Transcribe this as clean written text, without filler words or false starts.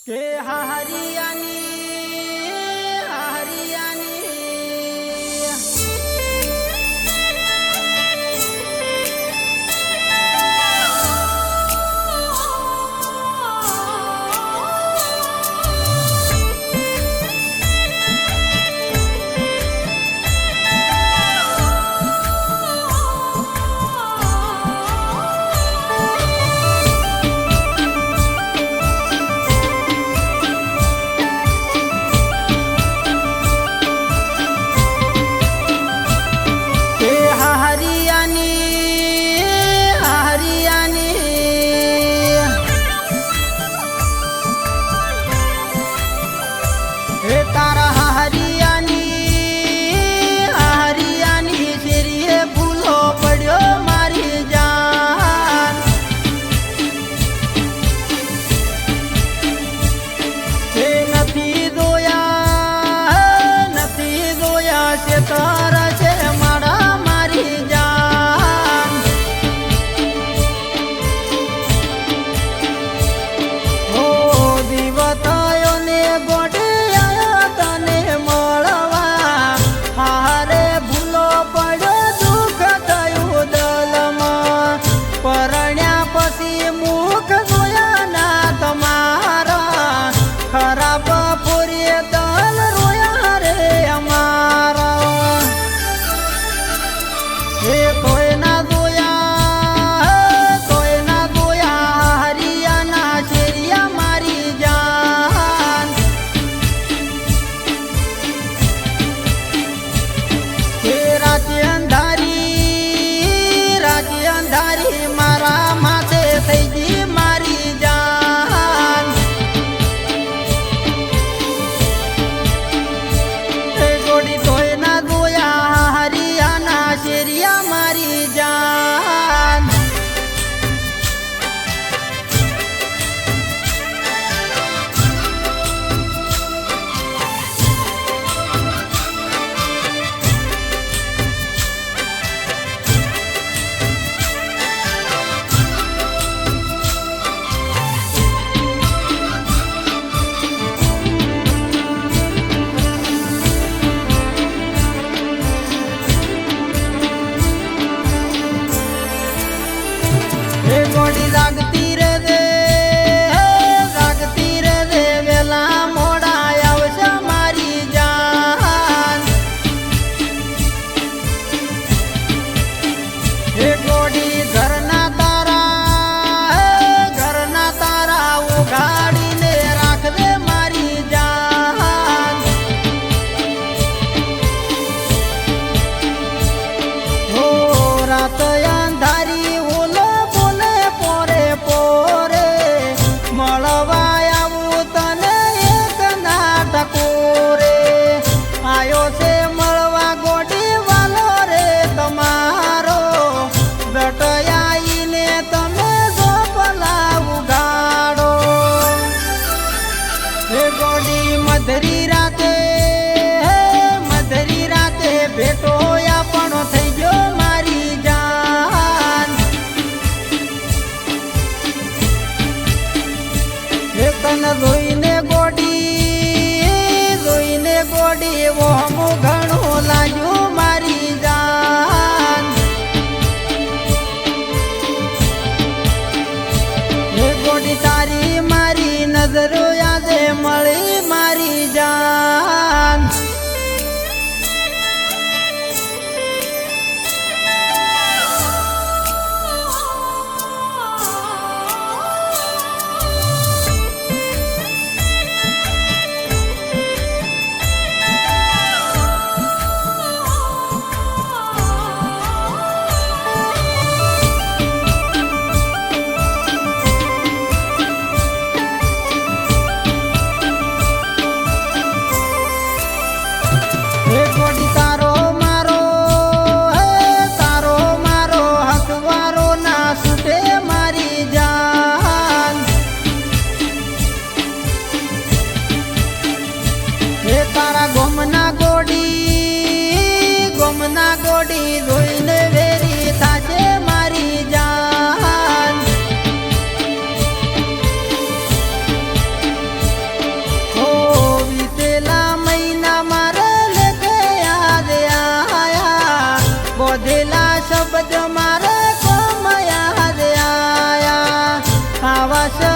કે હરિયાની હે તારા હરિયાની શેરીએ ભૂલો પડ્યો મારી જાન હે નથી જોયા છે તારા છે મારા મારી જાન હો દીવતાયો ને ગોડે ખરાબ પૂરી દલ રોયા રે અમારા હે કોઈ ના જોયા હરિયાના શેરિયા મારી જાન હે રાતે અંધારી મારા માથે થઈ ગઈ મારી જાન શેરિયા મારી જાન ગોડી જાગતી રે દે વેલા મોડા આવશે મારી જાન હે ગોડી ઘરના તારા ઉઘાડીને રાખજે મારી જાન હો રાત અંધારી મળવા આવું તને એક નાટકોરે આયો છે મળવા ગોડી વાલો રે તમારો દટાઈને તમે જોપલા ઉગાડો હે ગોડી મધરી રાતે ભેટો આપણો થઈ ગયો મારી જાન તન જોઈને ગોડી ઓમું ઘણું લાગ્યું મારી જાન હે ગોડી તારી મારી નજરો યાદે મળી મારી જાન વિશ્વાસ